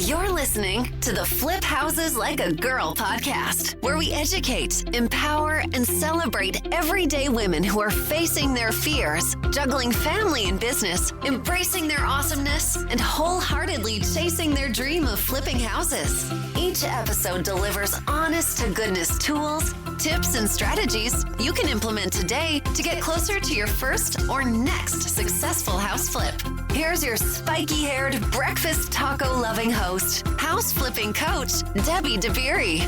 You're listening to the Flip Houses Like a Girl podcast, where we educate, empower, and celebrate everyday women who are facing their fears, juggling family and business, embracing their awesomeness, and wholeheartedly chasing their dream of flipping houses. Each episode delivers honest-to-goodness tools, tips, and strategies you can implement today to get closer to your first or next successful house flip. Here's your spiky-haired, breakfast taco-loving host, house flipping coach, Debbie DeBeery.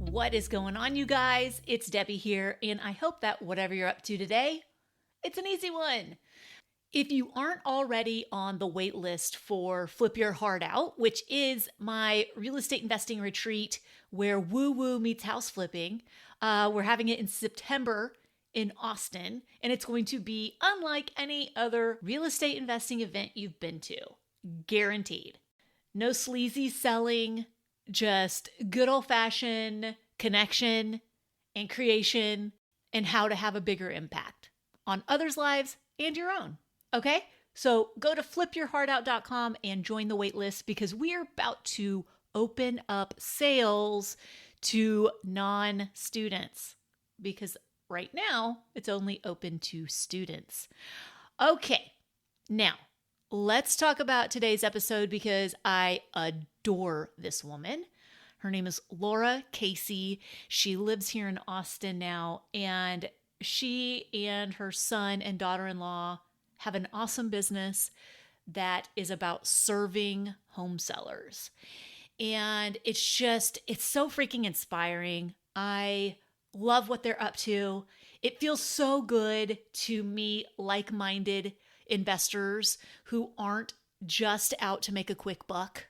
What is going on, you guys? It's Debbie here, and I hope that whatever you're up to today, it's an easy one. If you aren't already on the wait list for Flip Your Heart Out, which is my real estate investing retreat where woo-woo meets house flipping, we're having it in September in Austin, and it's going to be unlike any other real estate investing event you've been to. Guaranteed. No sleazy selling, just good old-fashioned connection and creation and how to have a bigger impact on others' lives and your own. Okay? So go to flipyourheartout.com and join the wait list because we are about to open up sales to non-students because right now it's only open to students. Okay, now let's talk about today's episode because I adore this woman. Her name is Laura Casey. She lives here in Austin now, and she and her son and daughter-in-law have an awesome business that is about serving home sellers. And it's so freaking inspiring. I love what they're up to. It feels so good to meet like-minded investors who aren't just out to make a quick buck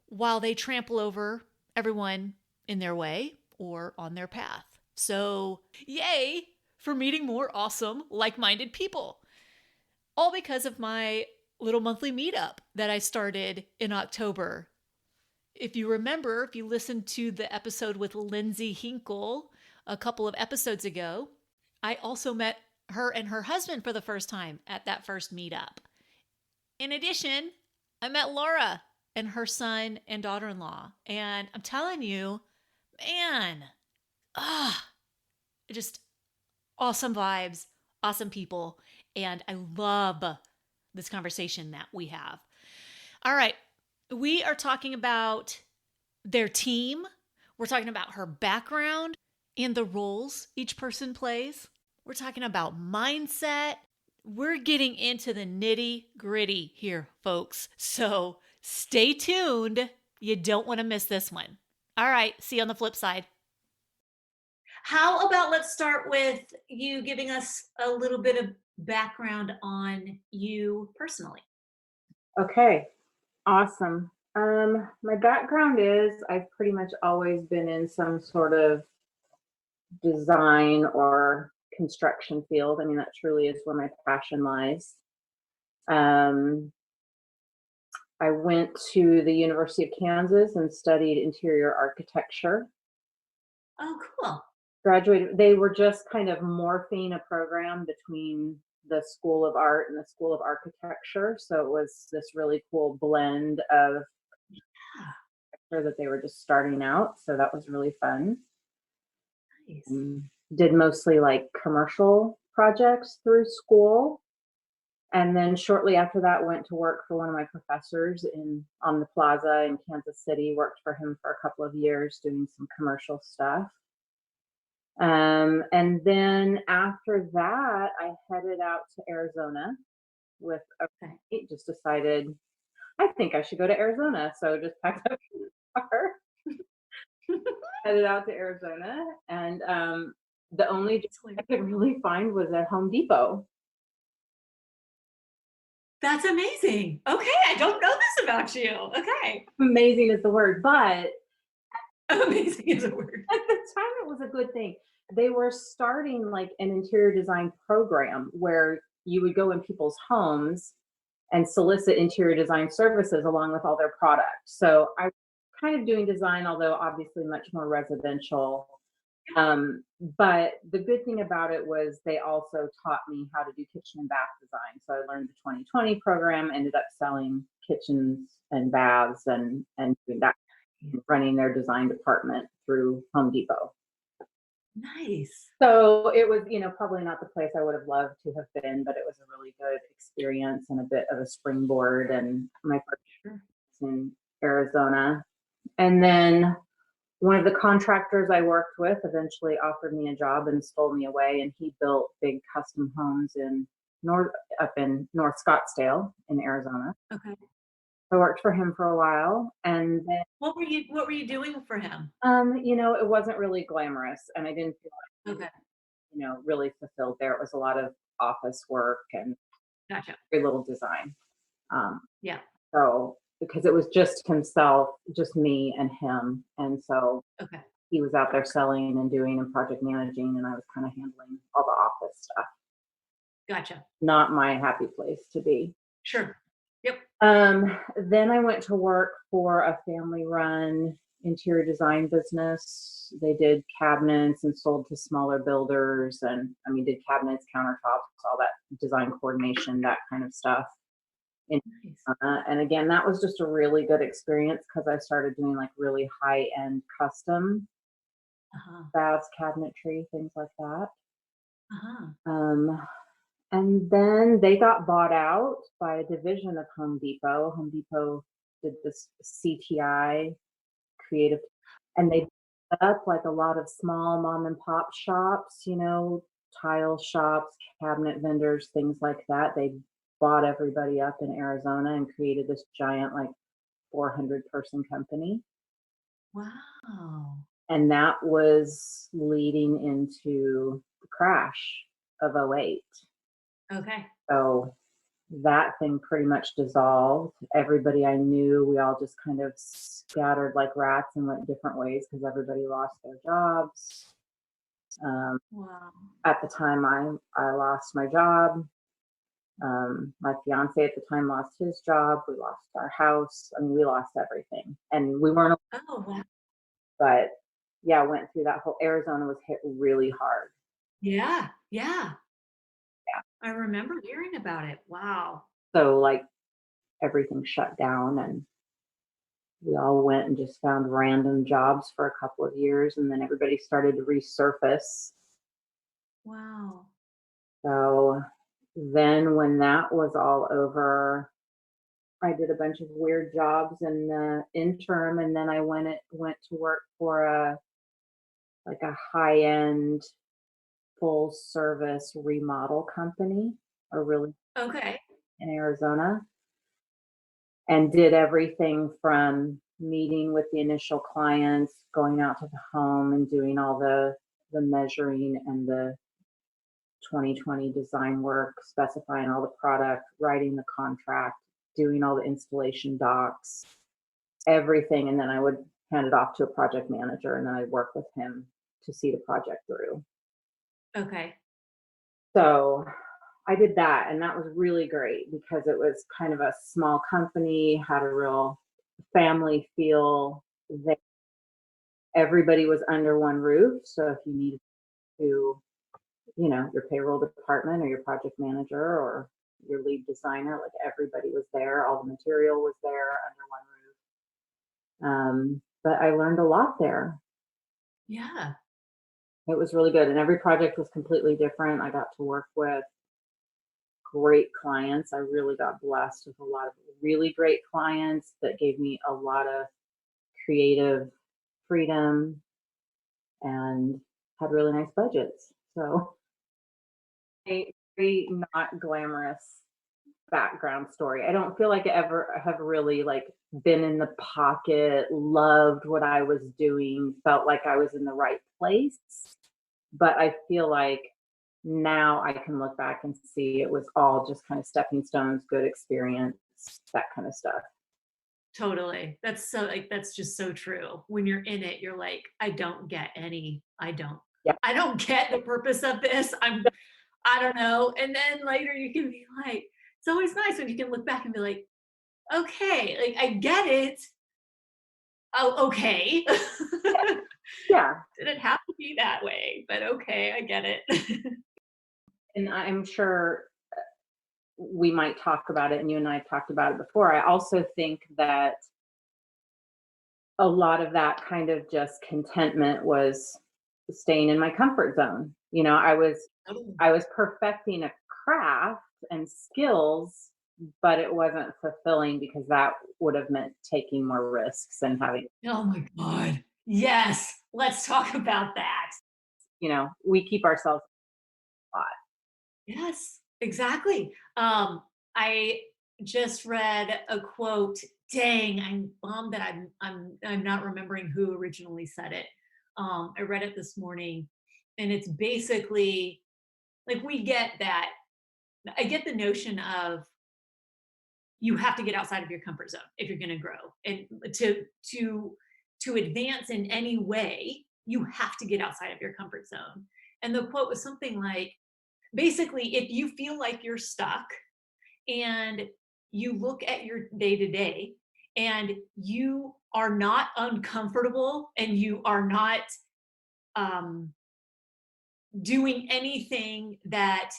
while they trample over everyone in their way or on their path. So yay for meeting more awesome like-minded people. All because of my little monthly meetup that I started in October. If you remember, if you listened to the episode with Lindsay Hinkle a couple of episodes ago, I also met her and her husband for the first time at that first meetup. In addition, I met Laura and her son and daughter-in-law. And I'm telling you, man, just awesome vibes, awesome people. And I love this conversation that we have. All right. We are talking about their team. We're talking about her background and the roles each person plays. We're talking about mindset. We're getting into the nitty-gritty here, folks. So stay tuned. You don't want to miss this one. All right. See you on the flip side. How about let's start with you giving us a little bit of background on you personally. Okay, awesome. My background is I've pretty much always been in some sort of design or construction field. I mean, that truly is where my passion lies. I went to the University of Kansas and studied interior architecture. Oh, cool. Graduated. They were just kind of morphing a program between the School of Art and the School of Architecture. So it was this really cool blend of that they were just starting out. So that was really fun. Nice. Did mostly like commercial projects through school. And then shortly after that, went to work for one of my professors on the plaza in Kansas City, worked for him for a couple of years doing some commercial stuff. And then after that, I headed out to Arizona just decided, I think I should go to Arizona. So just packed up the car, headed out to Arizona. And the only job I could really find was at Home Depot. That's amazing. Okay, I don't know this about you. Okay. Amazing is the word, but amazing is a word. At the time, it was a good thing. They were starting like an interior design program where you would go in people's homes and solicit interior design services along with all their products. So I was kind of doing design, although obviously much more residential. But the good thing about it was they also taught me how to do kitchen and bath design. So I learned the 2020 program, ended up selling kitchens and baths and doing that, running their design department through Home Depot. Nice. So it was, probably not the place I would have loved to have been, but it was a really good experience and a bit of a springboard. And my first year was in Arizona. And then one of the contractors I worked with eventually offered me a job and stole me away, and he built big custom homes up in North Scottsdale in Arizona. Okay. I worked for him for a while, and then what were you doing for him? it wasn't really glamorous, and I didn't feel like really fulfilled there. It was a lot of office work and Gotcha. very little design. Yeah. So because it was just himself, just me and him, and so Okay. he was out there selling and doing and project managing, and I was kind of handling all the office stuff. Gotcha. Not my happy place to be. Sure. Yep. Then I went to work for a family-run interior design business. They did cabinets and sold to smaller builders, and did cabinets, countertops, all that design coordination, that kind of stuff. Nice. And again, that was just a really good experience because I started doing like really high-end custom baths, cabinetry, things like that. And then they got bought out by a division of Home Depot. Home Depot did this CTI creative, and they set up like a lot of small mom and pop shops, tile shops, cabinet vendors, things like that. They bought everybody up in Arizona and created this giant, like 400-person company. Wow. And that was leading into the crash of '08. Okay. So that thing pretty much dissolved. Everybody I knew, we all just kind of scattered like rats and went different ways because everybody lost their jobs. Wow. At the time, I lost my job. My fiance at the time lost his job. We lost our house. We lost everything, and we weren't. Oh, wow. But yeah, went through that whole. Arizona was hit really hard. Yeah. I remember hearing about it. Wow. So like everything shut down, and we all went and just found random jobs for a couple of years, and then everybody started to resurface. Wow. So then when that was all over, I did a bunch of weird jobs in the interim, and then I went to work for a high-end full service remodel company, Okay. in Arizona, and did everything from meeting with the initial clients, going out to the home and doing all the measuring and the 2020 design work, specifying all the product, writing the contract, doing all the installation docs, everything. And then I would hand it off to a project manager, and then I'd work with him to see the project through. Okay. So I did that, and that was really great because it was kind of a small company, had a real family feel. Everybody was under one roof. So if you needed to, your payroll department or your project manager or your lead designer, like everybody was there. All the material was there under one roof. But I learned a lot there. Yeah. It was really good. And every project was completely different. I got to work with great clients. I really got blessed with a lot of really great clients that gave me a lot of creative freedom and had really nice budgets. So a very not glamorous background story. I don't feel like I ever have really been in the pocket, loved what I was doing, felt like I was in the right place. But I feel like now I can look back and see it was all just kind of stepping stones, good experience, that kind of stuff. Totally. That's just so true. When you're in it, you're like, I don't get the purpose of this. I don't know. And then later you can be like, it's always nice when you can look back and be like, okay, I get it. Oh, okay. Yeah. Did it happen be that way, but okay, I get it. And I'm sure we might talk about it, and you and I have talked about it before. I also think that a lot of that kind of just contentment was staying in my comfort zone. Oh, I was perfecting a craft and skills, but it wasn't fulfilling because that would have meant taking more risks and having, oh my God. Yes, let's talk about that. we keep ourselves a lot. Yes, exactly. I just read a quote. Dang, I'm bummed that I'm not remembering who originally said it. I read it this morning, and it's basically like we get that. I get the notion of you have to get outside of your comfort zone if you're going to grow, and to advance in any way, you have to get outside of your comfort zone. And the quote was something like, basically, if you feel like you're stuck and you look at your day to day and you are not uncomfortable and you are not um, doing anything that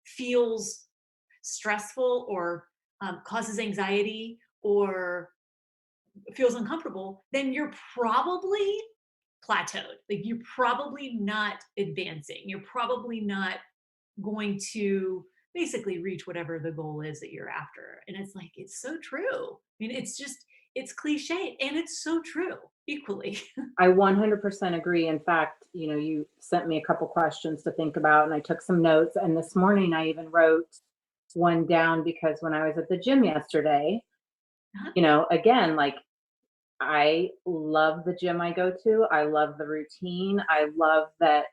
feels stressful or causes anxiety or feels uncomfortable, then you're probably plateaued. Like you're probably not advancing. You're probably not going to basically reach whatever the goal is that you're after. And it's like, it's so true. I mean, it's cliche and it's so true equally. I 100% agree. In fact, you sent me a couple questions to think about, and I took some notes. And this morning, I even wrote one down because when I was at the gym yesterday, again, like I love the gym I go to. I love the routine. I love that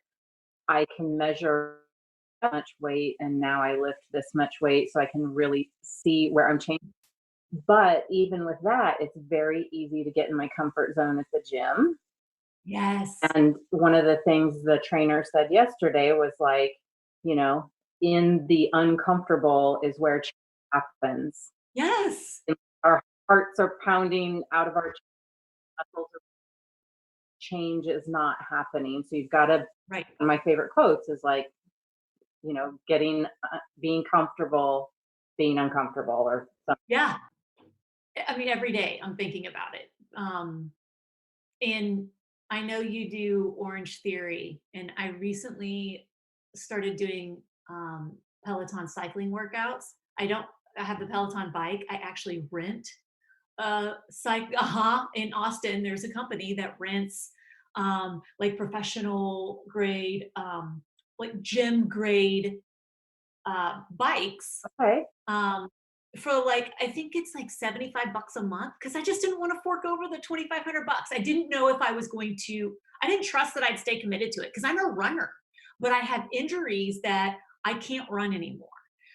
I can measure how much weight, and now I lift this much weight so I can really see where I'm changing. But even with that, it's very easy to get in my comfort zone at the gym. Yes. And one of the things the trainer said yesterday was like, you know, in the uncomfortable is where change happens. Yes. Our hearts are pounding out of our muscles, change is not happening. So you've got to, Right. my favorite quotes is like, getting, being comfortable, being uncomfortable or something. Yeah. I mean, every day I'm thinking about it. And I know you do Orange Theory, and I recently started doing Peloton cycling workouts. I have the Peloton bike. I actually rent in Austin. There's a company that rents like professional grade, like gym grade bikes Okay. for like I think it's like $75 a month because I just didn't want to fork over the $2,500. I didn't know if I was going to. I didn't trust that I'd stay committed to it because I'm a runner, but I have injuries that I can't run anymore.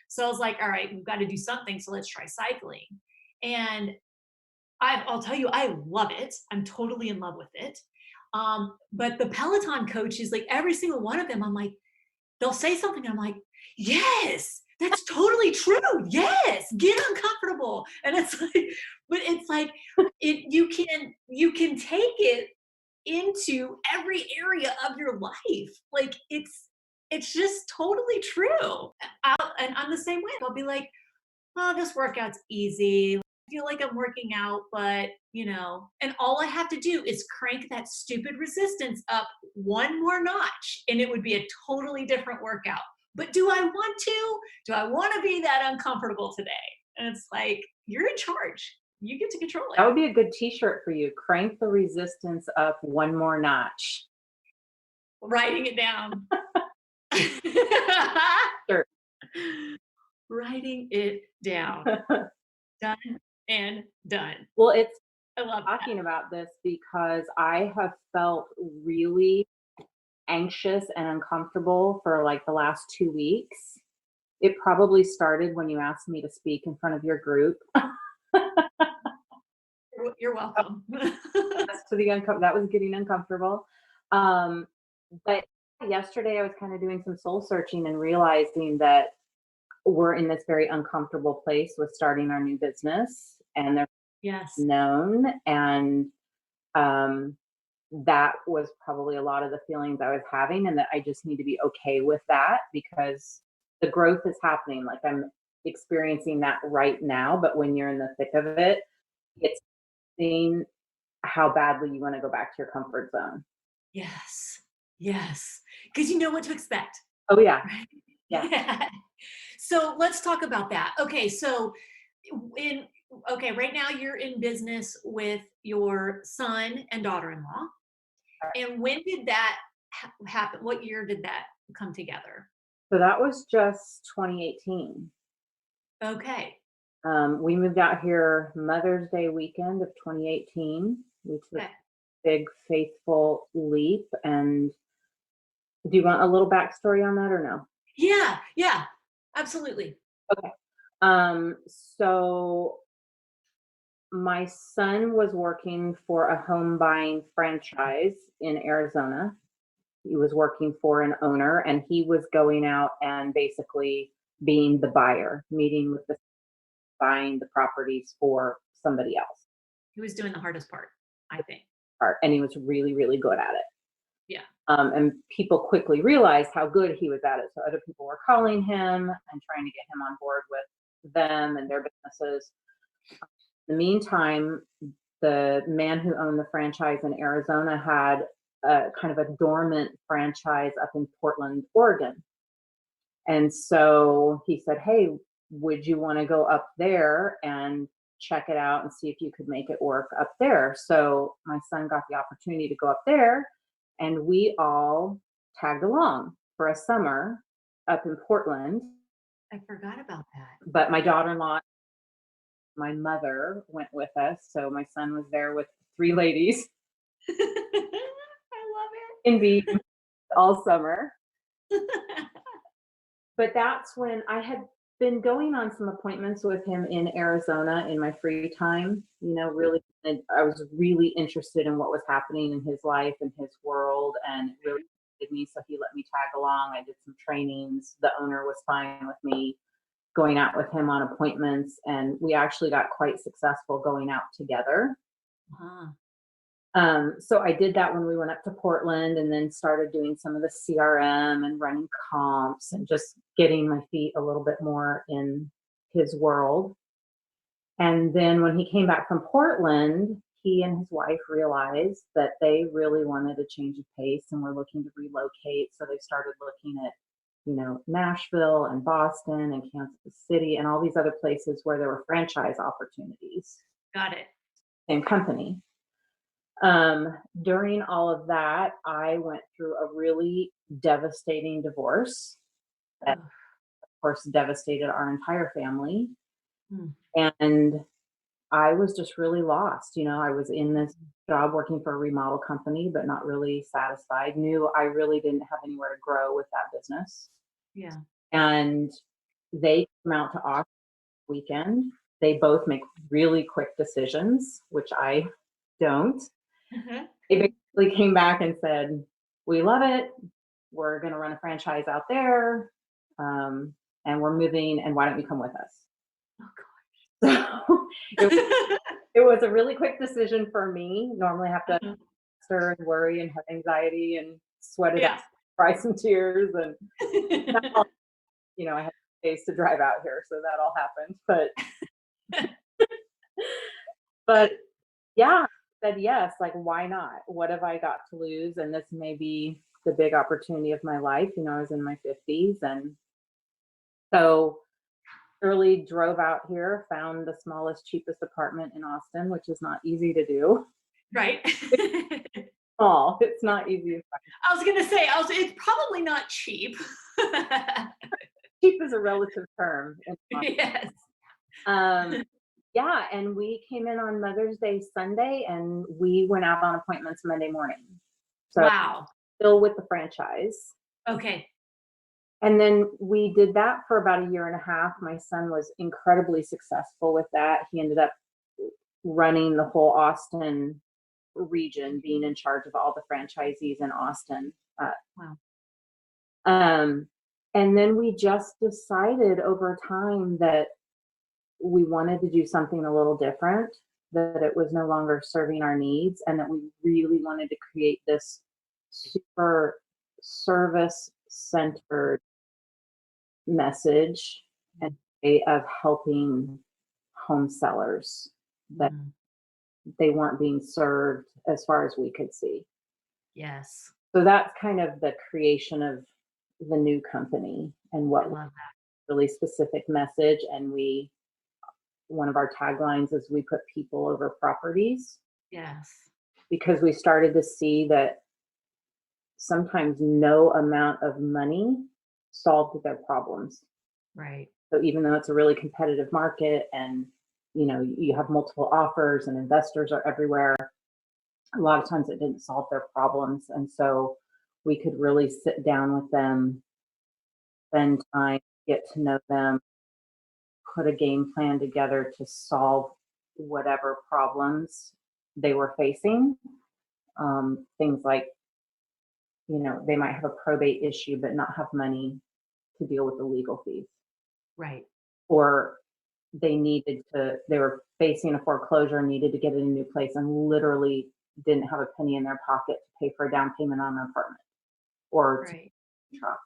So I was like, all right, we've got to do something. So let's try cycling. And I'll tell you, I love it. I'm totally in love with it. But the Peloton coaches, like every single one of them, I'm like, they'll say something, and I'm like, yes, that's totally true. Yes, get uncomfortable. And it's like, but it's like you can take it into every area of your life. Like it's just totally true. And I'm the same way. I'll be like, oh, this workout's easy. I feel like I'm working out, but and all I have to do is crank that stupid resistance up one more notch, and it would be a totally different workout. But do I want to? Do I want to be that uncomfortable today? And it's like, you're in charge. You get to control That it. would be a good t-shirt for you. Crank the resistance up one more notch. Writing it down. Sure. Writing it down. Done and done. Well, it's I love talking about this because I have felt really anxious and uncomfortable for like the last 2 weeks. It probably started when you asked me to speak in front of your group. You're welcome. That was getting uncomfortable. But yesterday I was kind of doing some soul searching and realizing that we're in this very uncomfortable place with starting our new business, and they're Yes. known, and that was probably a lot of the feelings I was having, and that I just need to be okay with that because the growth is happening. Like I'm experiencing that right now, but when you're in the thick of it, it's seeing how badly you want to go back to your comfort zone. Yes. Yes. Because you know what to expect. Oh yeah. Right? Yeah. Yeah. So let's talk about that. Okay. So right now you're in business with your son and daughter-in-law. And when did that happen? What year did that come together? So that was just 2018. Okay. We moved out here Mother's Day weekend of 2018. We took Okay. a big faithful leap. And do you want a little backstory on that or no? Yeah. Yeah. Absolutely. Okay. So my son was working for a home buying franchise in Arizona. He was working for an owner and he was going out and basically being the buyer, meeting with the buying the properties for somebody else. He was doing the hardest part, I think. And he was really, really good at it. Yeah. And people quickly realized how good he was at it. So other people were calling him and trying to get him on board with them and their businesses. In the meantime, the man who owned the franchise in Arizona had a kind of a dormant franchise up in Portland, Oregon. And so he said, hey, would you want to go up there and check it out and see if you could make it work up there? So my son got the opportunity to go up there and we all tagged along for a summer up in Portland. I forgot about that. But my daughter-in-law, my mother went with us. So my son was there with 3 ladies. I love In beach all summer. But that's when I had been going on some appointments with him in Arizona in my free time, really, and I was really interested in what was happening in his life and his world, and it really interested me. So he let me tag along. I did some trainings. The owner was fine with me going out with him on appointments, and we actually got quite successful going out together. Uh-huh. So I did that when we went up to Portland and then started doing some of the CRM and running comps and just getting my feet a little bit more in his world. And then when he came back from Portland, he and his wife realized that they really wanted a change of pace and were looking to relocate. So they started looking at, Nashville and Boston and Kansas City and all these other places where there were franchise opportunities. Got it. Same company. During all of that, I went through a really devastating divorce that, of course, devastated our entire family. And I was just really lost. I was in this job working for a remodel company, but not really satisfied. Knew I really didn't have anywhere to grow with that business. Yeah. And they came out to Austin weekend. They both make really quick decisions, which I don't. Mm-hmm. They basically came back and said, we love it. We're going to run a franchise out there. And we're moving. And why don't you come with us? Oh, gosh. So it was a really quick decision for me. Normally I have to stir and worry and have anxiety and sweat it out, cry some tears. And I had days to drive out here. So that all happened. But yeah, said yes, like why not? What have I got to lose? And this may be the big opportunity of my life. I was in my 50s, and so early drove out here, found the smallest, cheapest apartment in Austin, which is not easy to do. Right. It's small. It's not easy to find. I was gonna say, it's probably not cheap. Cheap is a relative term. Yes. Yeah, and we came in on Mother's Day Sunday, and we went out on appointments Monday morning. So wow. Still with the franchise. Okay. And then we did that for about a year and a half. My son was incredibly successful with that. He ended up running the whole Austin region, being in charge of all the franchisees in Austin. Wow. And then we just decided over time that we wanted to do something a little different. that it was no longer serving our needs and that we really wanted to create this super service centered message and way of helping home sellers, that Mhm. they weren't being served as far as we could see. Yes. So that's kind of the creation of the new company and I what love that. really specific message. And one of our taglines is we put people over properties, Yes. because we started to see that sometimes no amount of money solved their problems. Right. So even though it's a really competitive market and you have multiple offers and investors are everywhere, a lot of times it didn't solve their problems. And so we could really sit down with them, spend time, get to know them, put a game plan together to solve whatever problems they were facing. Things like, they might have a probate issue but not have money to deal with the legal fees. Right. Or they were facing a foreclosure and needed to get in a new place and literally didn't have a penny in their pocket to pay for a down payment on an apartment or Right. to truck.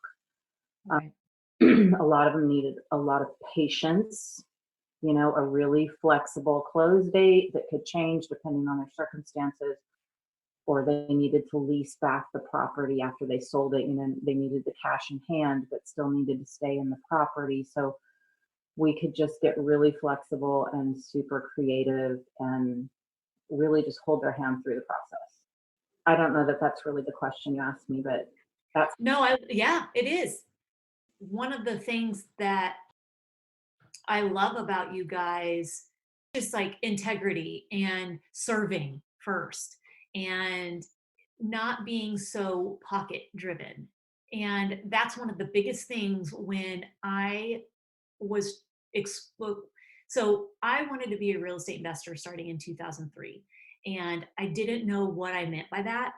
Right. A lot of them needed a lot of patience, a really flexible close date that could change depending on their circumstances, or they needed to lease back the property after they sold it. They needed the cash in hand, but still needed to stay in the property. So we could just get really flexible and super creative and really just hold their hand through the process. I don't know that that's really the question you asked me, but that's No, yeah, it is. One of the things that I love about you guys, just like integrity and serving first and not being so pocket driven. And that's one of the biggest things when I was expo- so I wanted to be a real estate investor starting in 2003, and I didn't know what I meant by that.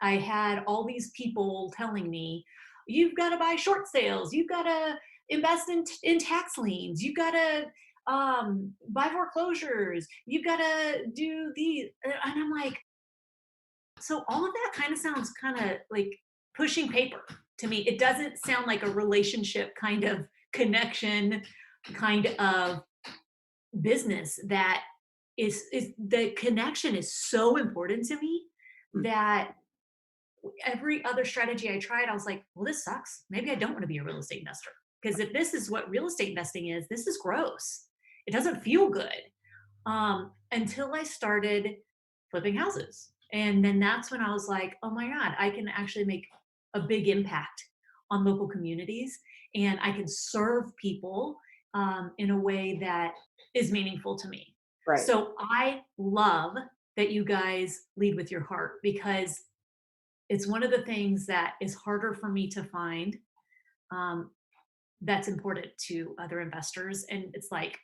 I had all these people telling me, you've got to buy short sales, you've got to invest in tax liens, you've got to buy foreclosures, you've got to do these. And I'm like, so all of that kind of sounds kind of like pushing paper to me. It doesn't sound like a relationship kind of connection, kind of business that is the connection is so important to me that every other strategy I tried, I was like, well, this sucks. Maybe I don't want to be a real estate investor. Because if this is what real estate investing is, this is gross. It doesn't feel good. Until I started flipping houses. And then that's when I was like, oh my God, I can actually make a big impact on local communities and I can serve people in a way that is meaningful to me. right. So I love that you guys lead with your heart, because it's one of the things that is harder for me to find, um, that's important to other investors. And it's like,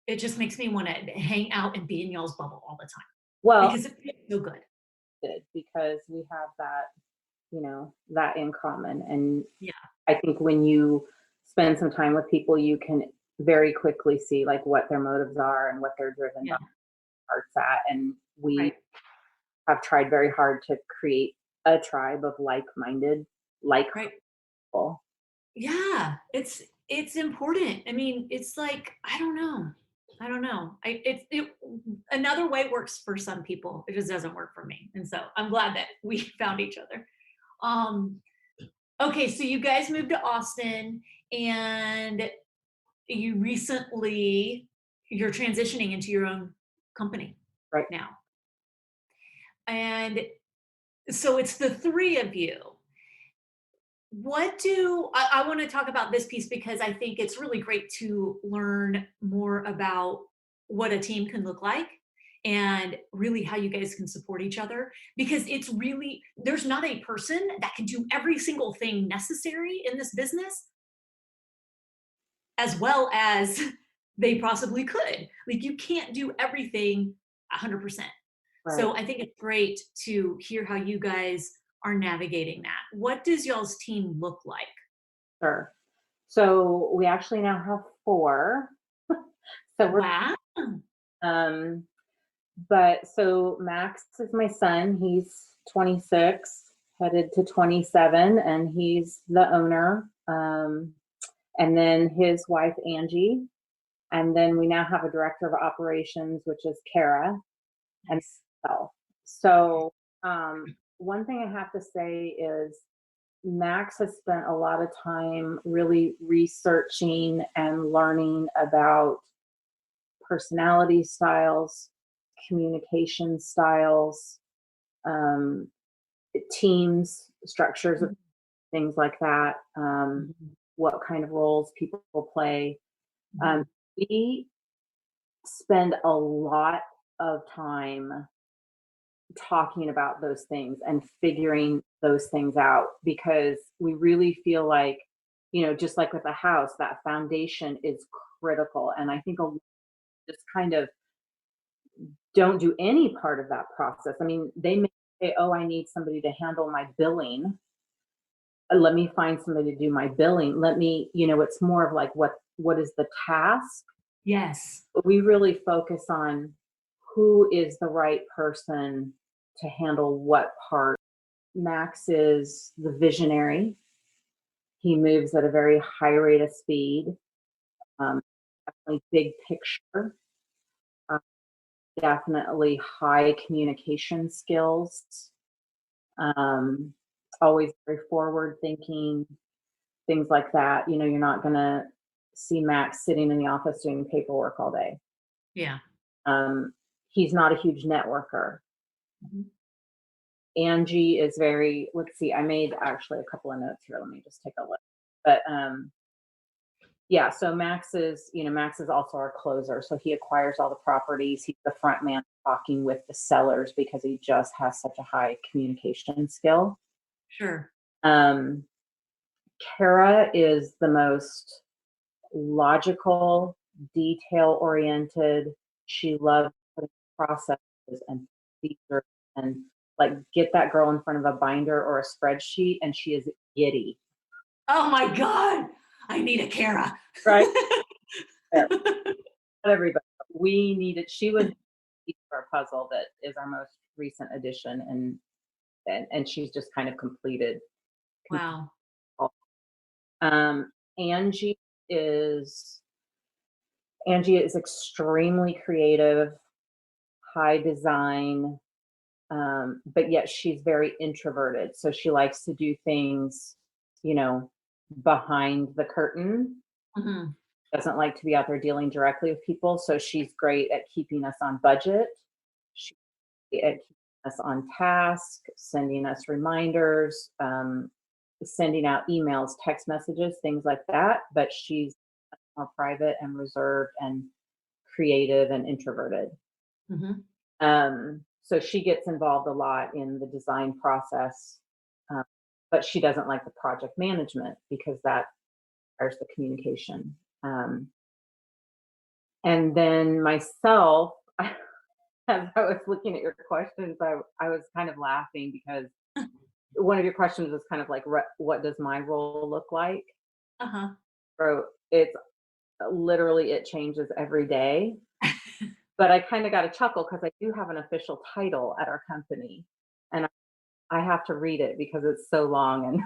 it just makes me want to hang out and be in y'all's bubble all the time Well, because it feels so good. because we have that in common. And Yeah. I think when you spend some time with people, you can very quickly see like what their motives are and what they're driven Yeah. by, hearts at. And we Right. have tried very hard to create a tribe of like-minded, like Right. people. Yeah. It's important. I mean, it's like, I don't know. Another way works for some people. It just doesn't work for me. And so I'm glad that we found each other. Um, okay. So you guys moved to Austin and you're transitioning into your own company Right. now. And so it's the three of you. I want to talk about this piece because I think it's really great to learn more about what a team can look like and really how you guys can support each other, because there's not a person that can do every single thing necessary in this business as well as they possibly could. Like, you can't do everything 100%. Right. So I think it's great to hear how you guys are navigating that. What does y'all's team look like? Sure. So we actually now have 4. So we're Wow. But so Max is my son. He's 26, headed to 27, and he's the owner. And then his wife, Angie. And then we now have a director of operations, which is Kara, and myself. So one thing I have to say is Max has spent a lot of time really researching and learning about personality styles, communication styles, um, teams, structures of things like that, what kind of roles people play. We spend a lot of time talking about those things and figuring those things out because we really feel like, just like with a house, that foundation is critical. And I think just kind of don't do any part of that process. I mean, they may say, oh, I need somebody to handle my billing. Let me find somebody to do my billing. Let me, it's more of like, what is the task? Yes. But we really focus on who is the right person to handle what part. Max is the visionary. He moves at a very high rate of speed, definitely big picture, definitely high communication skills, always very forward thinking, things like that. You're not going to see Max sitting in the office doing paperwork all day. Yeah. He's not a huge networker. Angie is very, let's see, I made actually a couple of notes here. Let me just take a look. But yeah, so Max is also our closer. So he acquires all the properties. He's the front man talking with the sellers because he just has such a high communication skill. Sure. Kara is the most logical, detail-oriented. She loves putting processes and features and like get that girl in front of a binder or a spreadsheet and she is giddy. Oh my God. I need a Kara. Right? Not everybody. We needed, she was our puzzle that is our most recent addition and she's just kind of completed. Wow. Angie is extremely creative, high design, but yet she's very introverted. So she likes to do things, behind the curtain. Doesn't like to be out there dealing directly with people. So she's great at keeping us on budget. She's great at keeping us on task, sending us reminders, sending out emails, text messages, things like that. But she's more private and reserved and creative and introverted. So she gets involved a lot in the design process, but she doesn't like the project management because that requires the communication. And then myself, as I was looking at your questions, I was kind of laughing because one of your questions was kind of like, what does my role look like? So it's literally, it changes every day. But I kind of got a chuckle because I do have an official title at our company and I have to read it because it's so long. And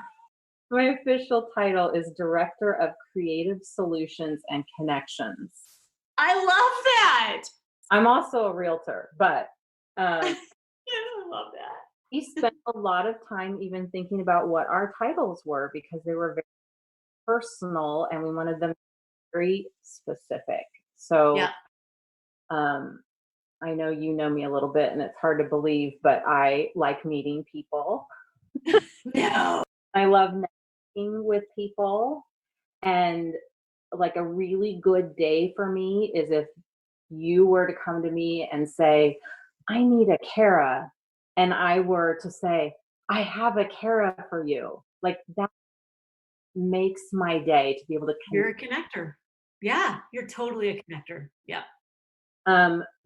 my official title is Director of Creative Solutions and Connections. I love that. I'm also a realtor, but I love that. we spent a lot of time even thinking about what our titles were because they were very personal and we wanted them very specific. So yeah. I know you know me a little bit and it's hard to believe, but I like meeting people. No. I love networking with people. And like a really good day for me is if you were to come to me and say, I need a Kara. And I were to say, I have a Kara for you. Like that makes my day to be able to connect. You're a connector. Yeah, you're totally a connector. Yeah.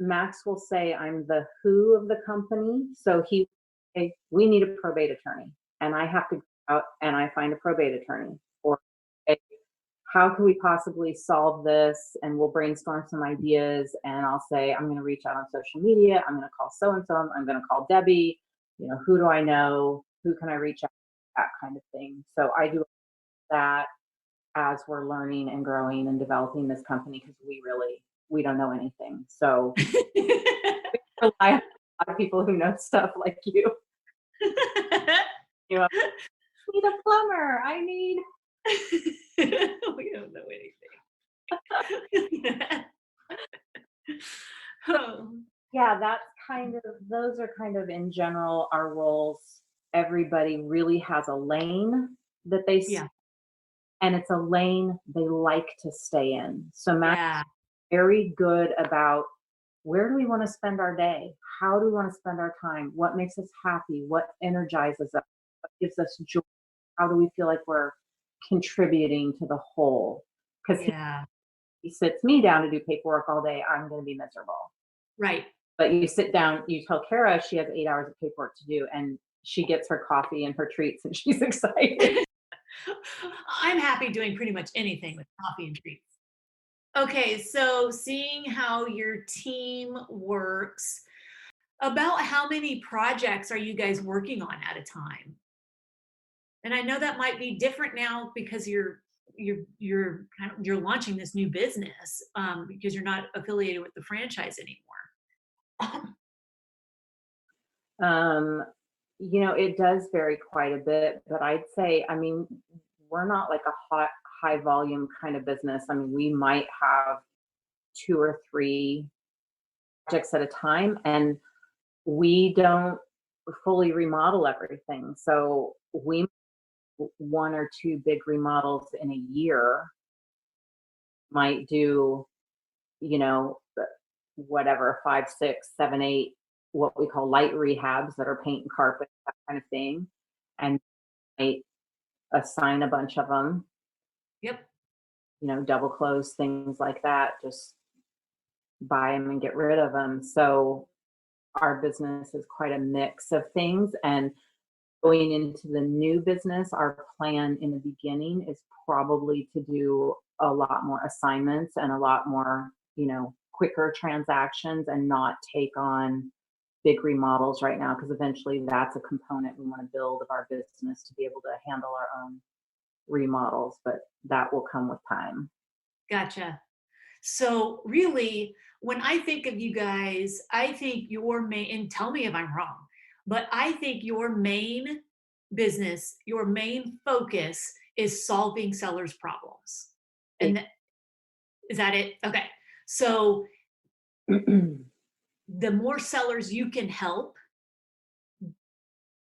Max will say I'm the who of the company. So he will say, we need a probate attorney. And I have to go out and I find a probate attorney. Or how can we possibly solve this? And we'll brainstorm some ideas. And I'll say, I'm going to reach out on social media. I'm going to call so and so. I'm going to call Debbie. Who do I know? Who can I reach out to? That kind of thing. So I do that as we're learning and growing and developing this company, because we don't know anything. So we rely on a lot of people who know stuff like you. I need a plumber. I need. We don't know anything. Oh. Yeah, those are kind of in general our roles. Everybody really has a lane that they and it's a lane they like to stay in. So Matt's very good about, where do we want to spend our day? How do we want to spend our time? What makes us happy? What energizes us? What gives us joy? How do we feel like we're contributing to the whole? Because he sits me down to do paperwork all day, I'm going to be miserable. Right. But you sit down, you tell Kara she has 8 hours of paperwork to do, and she gets her coffee and her treats, and she's excited. I'm happy doing pretty much anything with coffee and treats. Okay, so seeing how your team works, about how many projects are you guys working on at a time? And I know that might be different now because you're launching this new business, because you're not affiliated with the franchise anymore. It does vary quite a bit, but I'd say, we're not like a high volume kind of business. We might have 2 or 3 projects at a time, and we don't fully remodel everything. So we 1 or 2 big remodels in a year, might do, whatever, 5, 6, 7, 8, what we call light rehabs that are paint and carpet, that kind of thing. And might assign a bunch of them. Yep. Double close, things like that, just buy them and get rid of them. So our business is quite a mix of things. And going into the new business, our plan in the beginning is probably to do a lot more assignments and a lot more, quicker transactions, and not take on big remodels right now, because eventually that's a component we want to build of our business, to be able to handle our own remodels, but that will come with time. Gotcha. So really, when I think of you guys, I think your main, and tell me if I'm wrong, but I think your main business, your main focus is solving sellers' problems. And is that it? Okay. So the more sellers you can help,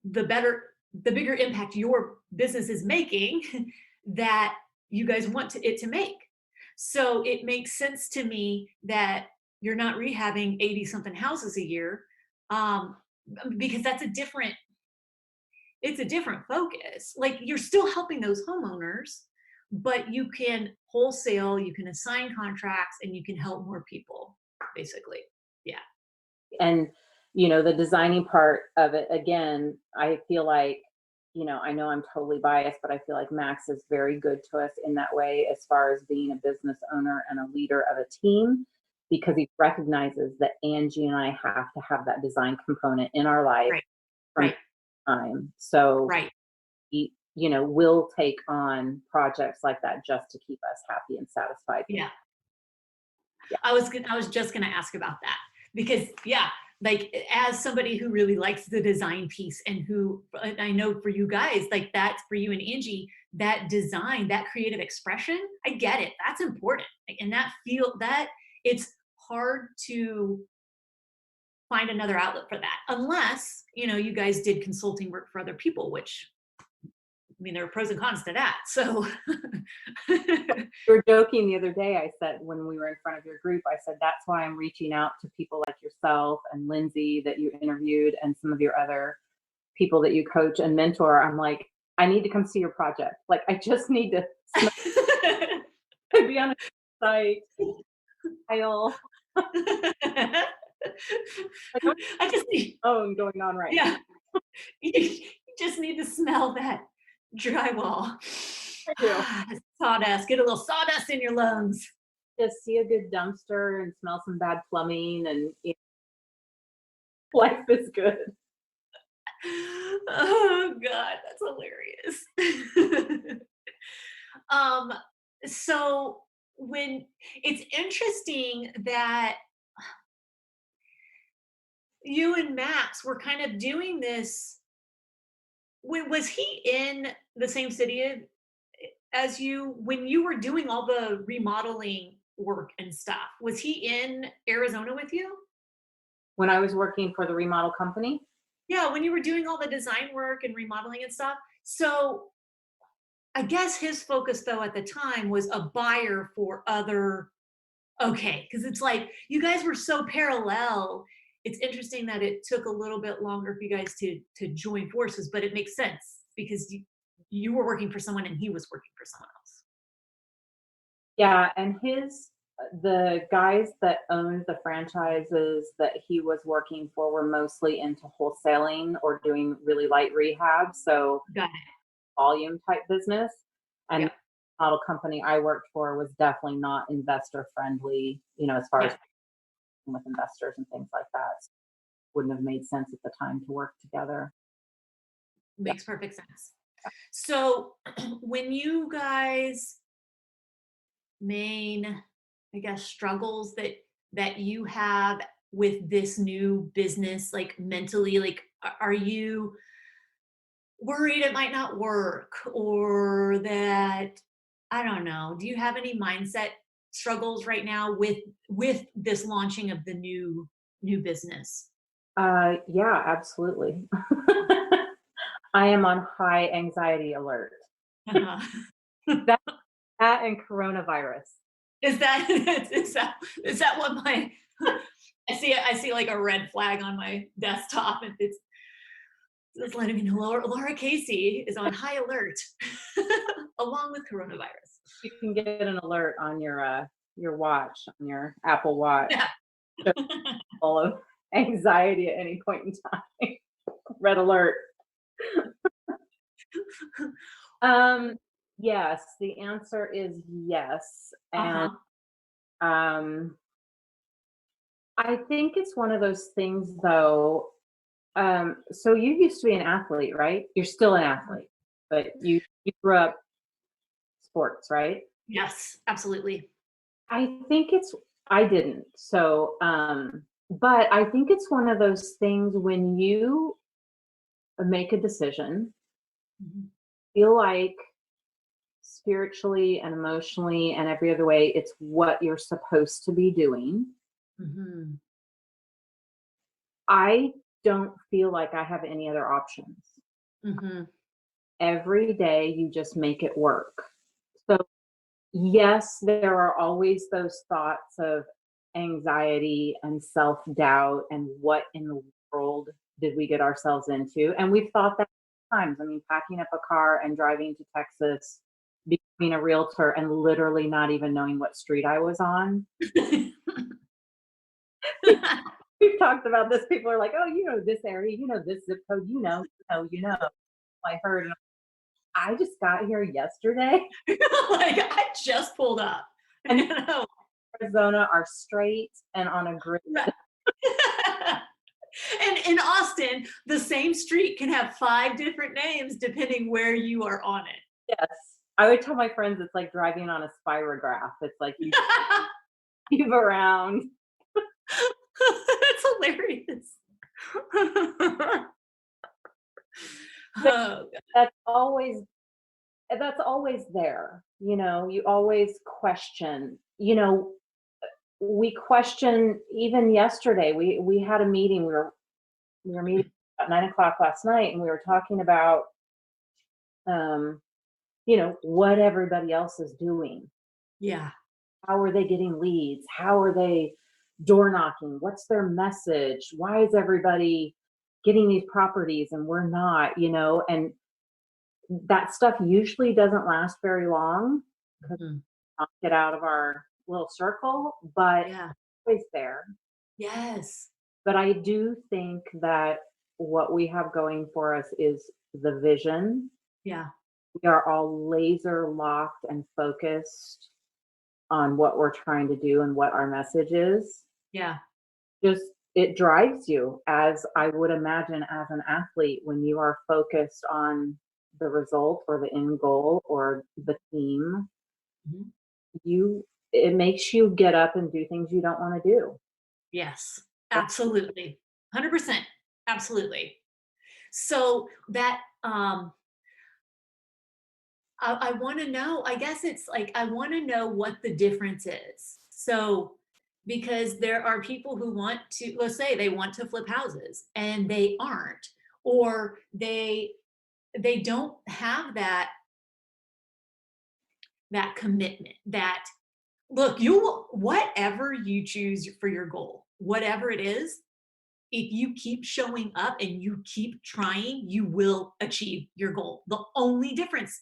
the bigger impact your business is making that you guys want it to make. So it makes sense to me that you're not rehabbing 80 something houses a year, because it's a different focus. Like, you're still helping those homeowners, but you can wholesale, you can assign contracts, and you can help more people, basically. Yeah. And, the designing part of it, again, I feel like, I know I'm totally biased, but I feel like Max is very good to us in that way, as far as being a business owner and a leader of a team, because he recognizes that Angie and I have to have that design component in our life from time. So he, will take on projects like that just to keep us happy and satisfied. Yeah. I was just going to ask about that, because like, as somebody who really likes the design piece, and who, I know for you guys, like, that's for you and Angie, that design, that creative expression, I get it. That's important. And that it's hard to find another outlet for that, unless, you guys did consulting work for other people, which, there are pros and cons to that. So we were joking the other day. I said, when we were in front of your group, I said, that's why I'm reaching out to people like yourself and Lindsay that you interviewed, and some of your other people that you coach and mentor. I'm like, I need to come see your project. Like, I just need to be on a site. Kyle. I just need going on right now. You just need to smell that Drywall. I do. Sawdust. Get a little sawdust in your lungs. Just see a good dumpster and smell some bad plumbing, and life is good. Oh God, that's hilarious. um, so when it's interesting that you and Max were kind of doing this. When was he in the same city as you when you were doing all the remodeling work and stuff? Was he in Arizona with you? When I was working for the remodel company, Yeah, when you were doing all the design work and remodeling and stuff. So I guess his focus though at the time was a buyer for other. Okay, because it's like you guys were so parallel. It's interesting that it took a little bit longer for you guys to join forces, but it makes sense because you were working for someone and he was working for someone else. yeah, and the guys that owned the franchises that he was working for were mostly into wholesaling or doing really light rehab, so Got it. volume type business. And Yeah. the model company I worked for was definitely not investor friendly, as far as Yeah. with investors and things like that. So wouldn't have made sense at the time to work together. Yeah. Makes perfect sense. So when you guys main, I guess, struggles that you have with this new business, like mentally, like are you worried it might not work or that I don't know. Do you have any mindset struggles right now with this launching of the new business? Yeah, absolutely. I am on high anxiety alert. Uh-huh. That, that and coronavirus. Is that is that what my I see like a red flag on my desktop and it's letting me know Laura Casey is on high alert along with coronavirus. You can get an alert on your watch, on your Apple Watch, Yeah. full of anxiety at any point in time. Red alert. Um, yes, the answer is yes. And Uh-huh. um, I think it's one of those things though. So you used to be an athlete, right? You're still an athlete, but you grew up sports, right? Yes, absolutely. I think it's I didn't. So but I think it's one of those things when you make a decision, Mhm. feel like spiritually and emotionally and every other way it's what you're supposed to be doing. Mhm. I don't feel like I have any other options. Mhm. Every day you just make it work. So yes, there are always those thoughts of anxiety and self-doubt and what in the world did we get ourselves into? And we've thought that times. I mean, packing up a car and driving to Texas, becoming a realtor and literally not even knowing what street I was on. We've talked about this. People are like, "Oh, you know this area, you know this zip code, you know." I heard, and I just got here yesterday, Like I just pulled up. and You know? Arizona are straight and on a grid. Right. And in Austin, the same street can have 5 different names depending where you are on Yes. I would tell my friends it's like driving on a spirograph. It's like you it. move around. That's hilarious. But Oh, that's always that's always there. You always question. We question even yesterday. We had a meeting. We were meeting at 9 o'clock last night, and we were talking about um, what everybody else is doing. yeah. How are they getting leads? How are they door knocking? What's their message? Why is everybody getting these properties and we're not, And that stuff usually doesn't last very long because Mhm. we don't get out of our little circle, but it's Yeah. always there. Yes. But I do think that what we have going for us is the vision Yeah. we are all laser locked and focused on what we're trying to do and what our message is. Yeah. Just it drives you, as I would imagine as an athlete, when you are focused on the result or the end goal or the team, Mhm. you it makes you get up and do things you don't want to do. Yes, absolutely. 100%. Absolutely. So that I want to know, I guess it's like I want to know what the difference is. So because there are people who want to, let's say they want to flip houses and they aren't, or they don't have that commitment, that look, you will, whatever you choose for your goal, whatever it is, if you keep showing up and you keep trying, you will achieve your goal. The only difference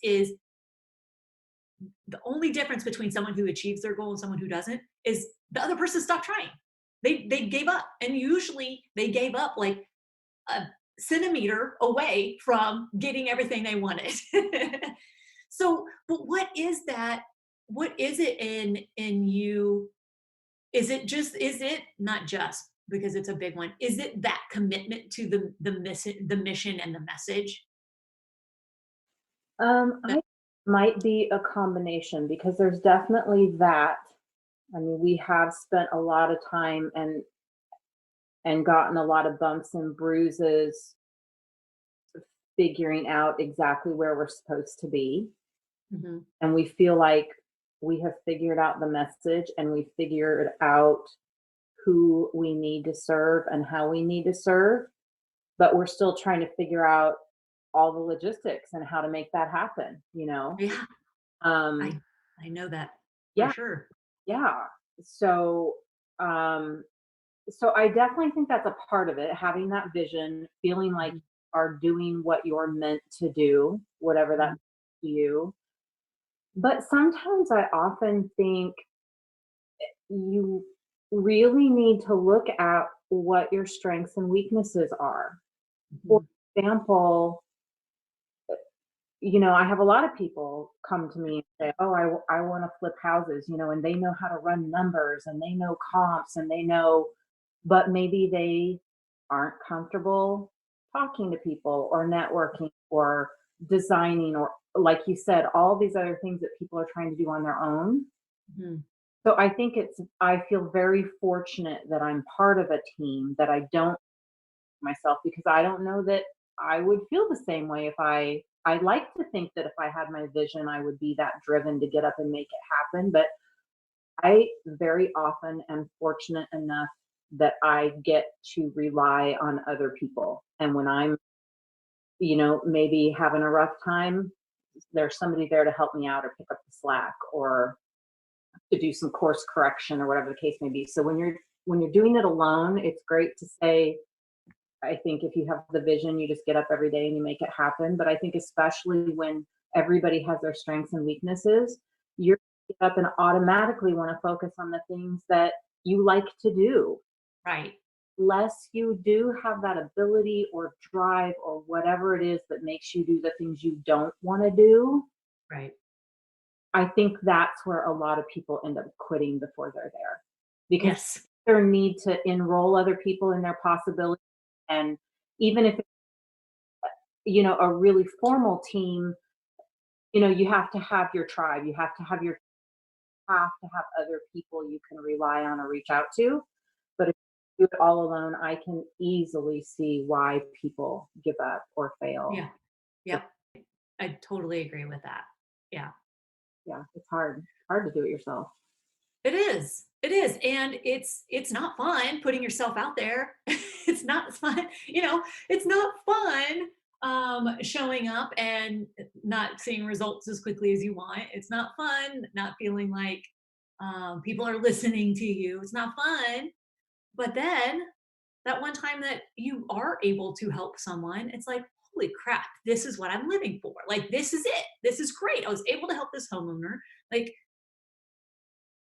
between someone who achieves their goal and someone who doesn't is the other person stopped trying. They gave up, and usually they gave up like a centimeter away from getting everything they wanted. So, but what is that? What is it in you? Is it not just because it's a big one? Is it that commitment to the mission and the message? That, I might be a combination because there's definitely that. I mean, we have spent a lot of time and gotten a lot of bumps and bruises figuring out exactly where we're supposed to be. mhm, And we feel like we have figured out the message and we figured out who we need to serve and how we need to serve, but we're still trying to figure out all the logistics and how to make that happen, you know? yeah, Um, I I know that for yeah, sure. yeah. So, um, so I definitely think that's a part of it, having that vision, feeling like Mhm, you are doing what you're meant to do, whatever that mhm, means to you. But sometimes I often think you really need to look at what your strengths and weaknesses are. For mhm, example, I have a lot of people come to me and say, "Oh, I want to flip houses," and they know how to run numbers and they know comps and they know, but maybe they aren't comfortable talking to people or networking or designing or, like you said, all these other things that people are trying to do on their own. mhm. So I feel very fortunate that I'm part of a team that I don't myself because I don't know that I would feel the same way if I like to think that if I had my vision, I would be that driven to get up and make it happen. But I very often am fortunate enough that I get to rely on other people. And when I'm, maybe having a rough time, there's somebody there to help me out or pick up the slack or to do some course correction or whatever the case may be. So when you're doing it alone, it's great to say, I think if you have the vision, you just get up every day and you make it happen. But I think especially when everybody has their strengths and weaknesses, you're get up and automatically want to focus on the things that you like to do. Right, Less you do have that ability or drive or whatever it is that makes you do the things you don't want to do. right. I think that's where a lot of people end up quitting before they're there because Yes. their need to enroll other people in their possibilities. And even if a really formal team, you have to have your tribe. You have to have other people you can rely on or reach out to. But if you do it all alone, I can easily see why people give up or fail. Yeah. Yep. I totally agree with that. Yeah. Yeah, it's hard. Hard to do it yourself. It is. It is. And it's not fun putting yourself out there. It's not fun, it's not fun showing up and not seeing results as quickly as you want. It's not fun not feeling like people are listening to you. It's not fun. But then that one time that you are able to help someone, it's like, holy crap, this is what I'm living for. Like, this is it. This is great. I was able to help this homeowner. Like,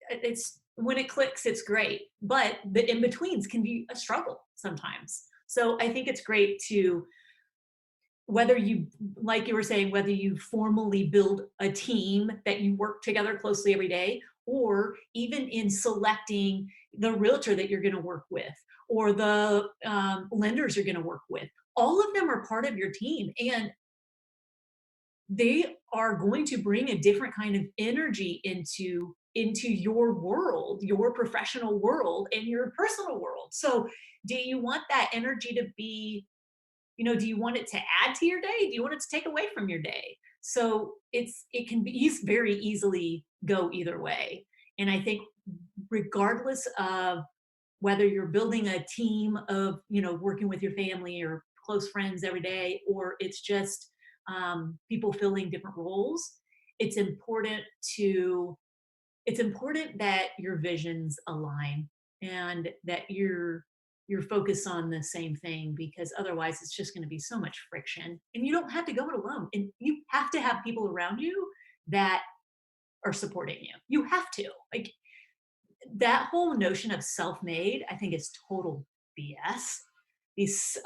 it's when it clicks, it's great. But the in betweens can be a struggle sometimes. So I think it's great to whether you, like you were saying, whether you formally build a team that you work together closely every day, or even in selecting the realtor that you're going to work with, or the lenders you're going to work with, all of them are part of your team, and they are going to bring a different kind of energy into your world, your professional world, and your personal world. So do you want that energy to be, do you want it to add to your day? Do you want it to take away from your day? So it can be very easily go either way. And I think regardless of whether you're building a team of, working with your family or close friends every day, or it's just people filling different roles, it's important to it's important that your visions align and that you're focused on the same thing, because otherwise it's just going to be so much friction, and you don't have to go it alone, and you have to have people around you that are supporting you. You have to, like, that whole notion of self-made, I think, is total BS. It's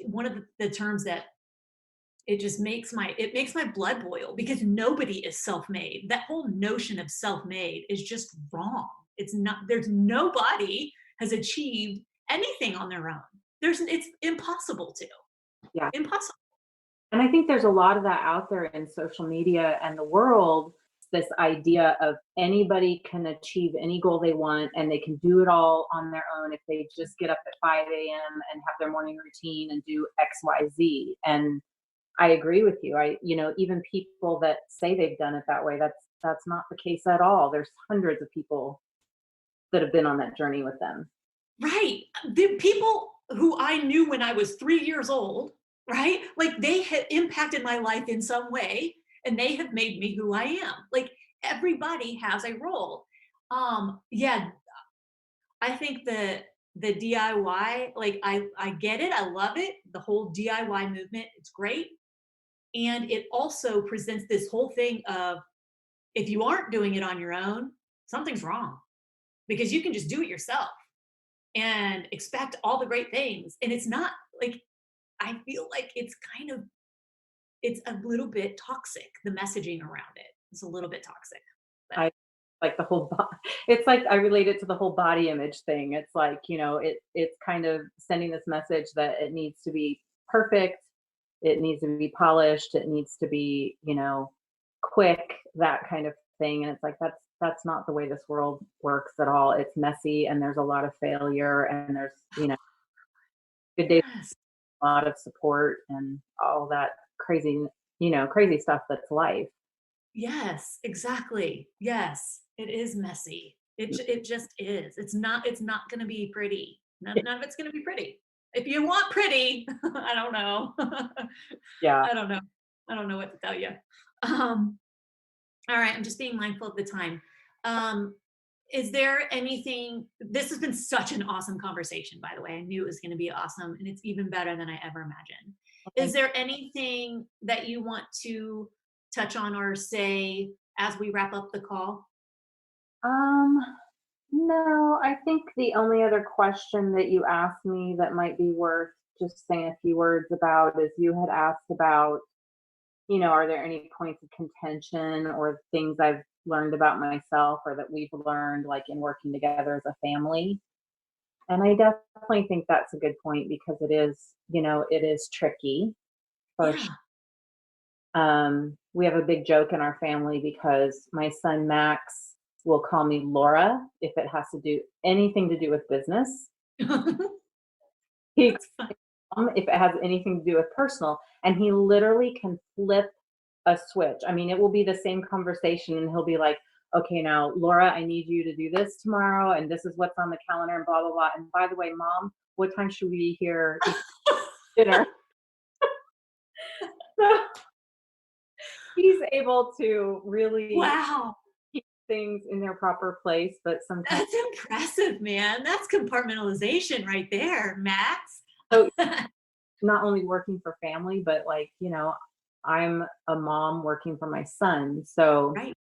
one of the terms that it makes my blood boil, because nobody is self-made. That whole notion of self-made is just wrong. It's not. There's nobody has achieved anything on their own. It's impossible to. Yeah. Impossible. And I think there's a lot of that out there in social media and the world, this idea of anybody can achieve any goal they want and they can do it all on their own if they just get up at 5 a.m. and have their morning routine and do XYZ. And I agree with you. Even people that say they've done it that way, that's not the case at all. There's hundreds of people that have been on that journey with them. Right. The people who I knew when I was 3 years old, right? Like, they had impacted my life in some way, and they have made me who I am. Like, everybody has a role. Yeah, I think the DIY, like, I get it. I love it. The whole DIY movement, it's great. And it also presents this whole thing of, if you aren't doing it on your own, something's wrong, because you can just do it yourself and expect all the great things. And it's not, like, I feel like it's a little bit toxic. The messaging around it is a little bit toxic. But I like the whole it's like I relate it to the whole body image thing. It's like, it's kind of sending this message that it needs to be perfect, it needs to be polished, it needs to be, quick, that kind of thing. And it's like that's not the way this world works at all. It's messy and there's a lot of failure and there's, good days, yes, a lot of support and all that crazy stuff that's life. yes, exactly. Yes, it is messy. It just is. It's not going to be pretty. None of it's going to be pretty. If you want pretty, I don't know. Yeah. I don't know. I don't know what to tell you. Um, all right, I'm just being mindful of the time. Um, is there anything? This has been such an awesome conversation, by the way. I knew it was going to be awesome, and it's even better than I ever imagined. Is Thank there anything that you want to touch on or say as we wrap up the call? Um, no, I think the only other question that you asked me that might be worth just saying a few words about is you had asked about, are there any points of contention or things I've learned about myself or that we've learned like in working together as a family? And I definitely think that's a good point because it is tricky. For Yeah. We have a big joke in our family because my son Max will call me Laura if it has to do anything to do with business. He That's fun. if it has anything to do with personal, and he literally can flip a switch. I mean, it will be the same conversation, and he'll be like, "Okay, now Laura, I need you to do this tomorrow, and this is what's on the calendar, and blah blah blah. And by the way, Mom, what time should we be here eating dinner?" So he's able to really Wow. keep things in their proper place, but sometimes That's impressive, man. That's compartmentalization right there, Max. so not only working for family, but like, I'm a mom working for my son. So Right.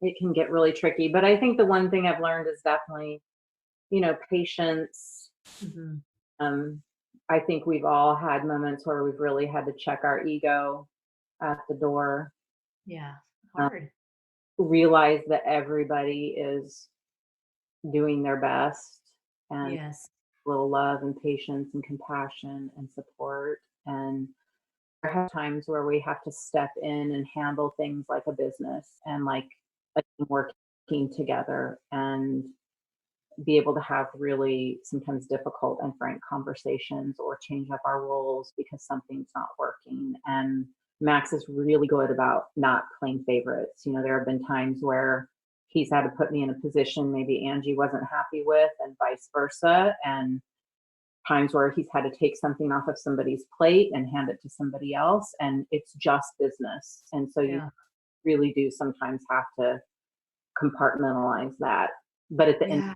it can get really tricky. But I think the one thing I've learned is definitely, patience, Mhm. um, I think we've all had moments where we've really had to check our ego at the door, Yeah. um, Hard. realize that everybody is doing their best, and Yes. a little love and patience and compassion and support. And there are times where we have to step in and handle things like a business and like a team working together and be able to have really sometimes difficult and frank conversations or change up our roles because something's not working. And Max is really good about not playing favorites. There have been times where he's had to put me in a position maybe Angie wasn't happy with, and vice versa. And times where he's had to take something off of somebody's plate and hand it to somebody else. And it's just business. And so you Yeah. really do sometimes have to compartmentalize that. But at the end, Yeah.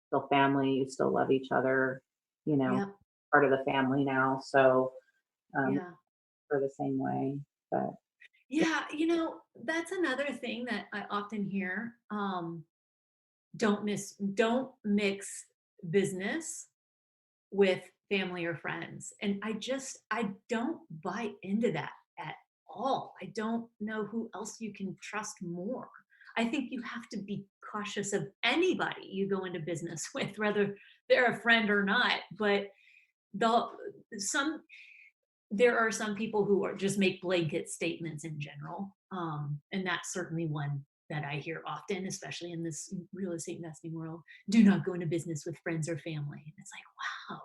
still family, you still love each other, you know, Yeah. part of the family now. So Yeah. for the same way. But Yeah. That's another thing that I often hear. Don't mix business with family or friends. And I don't buy into that at all. I don't know who else you can trust more. I think you have to be cautious of anybody you go into business with, whether they're a friend or not. But the some there are some people who are just make blanket statements in general. And that's certainly one that I hear often, especially in this real estate investing world. Do not go into business with friends or family. And it's like, wow,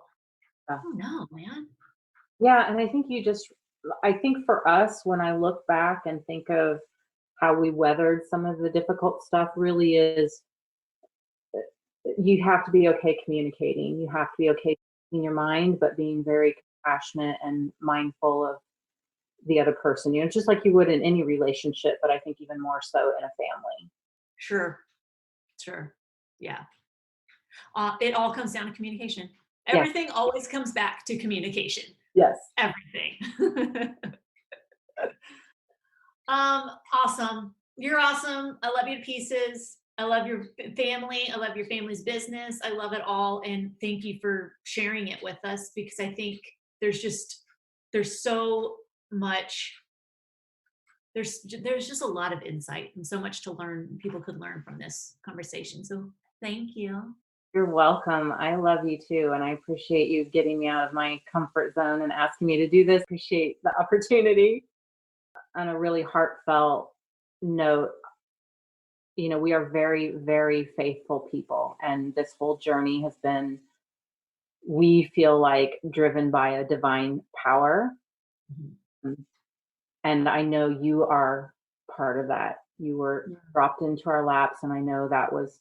uh, oh no, man. yeah, and I think for us, when I look back and think of how we weathered some of the difficult stuff, really is you have to be okay communicating. You have to be okay in your mind, but being very compassionate and mindful of the other person, just like you would in any relationship, but I think even more so in a family. Sure, sure. Yeah. It all comes down to communication. Yeah. Everything always comes back to communication. Yes. Everything. Awesome. You're awesome. I love you to pieces. I love your family. I love your family's business. I love it all. And thank you for sharing it with us, because I think there's so much, there's just a lot of insight and so much to learn. People could learn from this conversation. So thank you. You're welcome. I love you too. And I appreciate you getting me out of my comfort zone and asking me to do this. Appreciate the opportunity. On a really heartfelt note, we are very, very faithful people. And this whole journey has been, we feel like, driven by a divine power. Mhm. And I know you are part of that. You were Yeah. dropped into our laps, and I know that was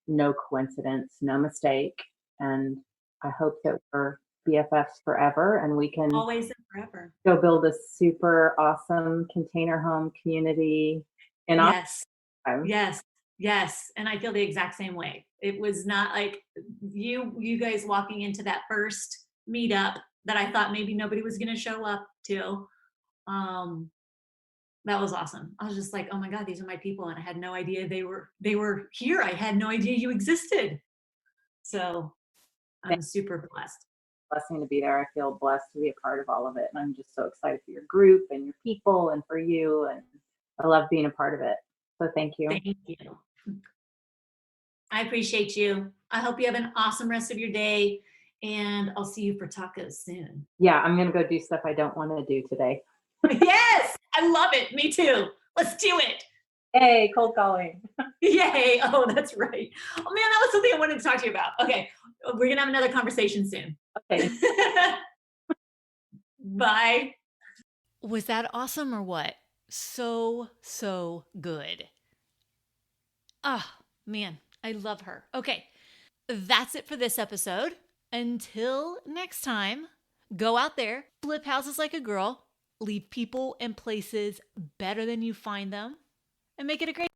no coincidence, no mistake. And I hope that we're BFFs forever and we can Always and forever. go build a super awesome container home community in Yes. Austin. Yes. Yes. And I feel the exact same way. It was not like you guys walking into that first meetup that I thought maybe nobody was going to show up to. Um, that was awesome. I was just like, oh my God, these are my people. And I had no idea they were here. I had no idea you existed. So I'm super blessed. Blessing to be there. I feel blessed to be a part of all of it. And I'm just so excited for your group and your people and for you. And I love being a part of it. So thank you. Thank you. I appreciate you. I hope you have an awesome rest of your day, and I'll see you for tacos soon. Yeah, I'm going to go do stuff I don't want to do today. Yes, I love it. Me too. Let's do it. Hey, cold calling. Yay. Oh, that's right. Oh man, that was something I wanted to talk to you about. Okay. We're going to have another conversation soon. Okay. Bye. Was that awesome or what? So good. Ah, man, I love her. Okay. That's it for this episode. Until next time, go out there, flip houses like a girl, leave people and places better than you find them, and make it a great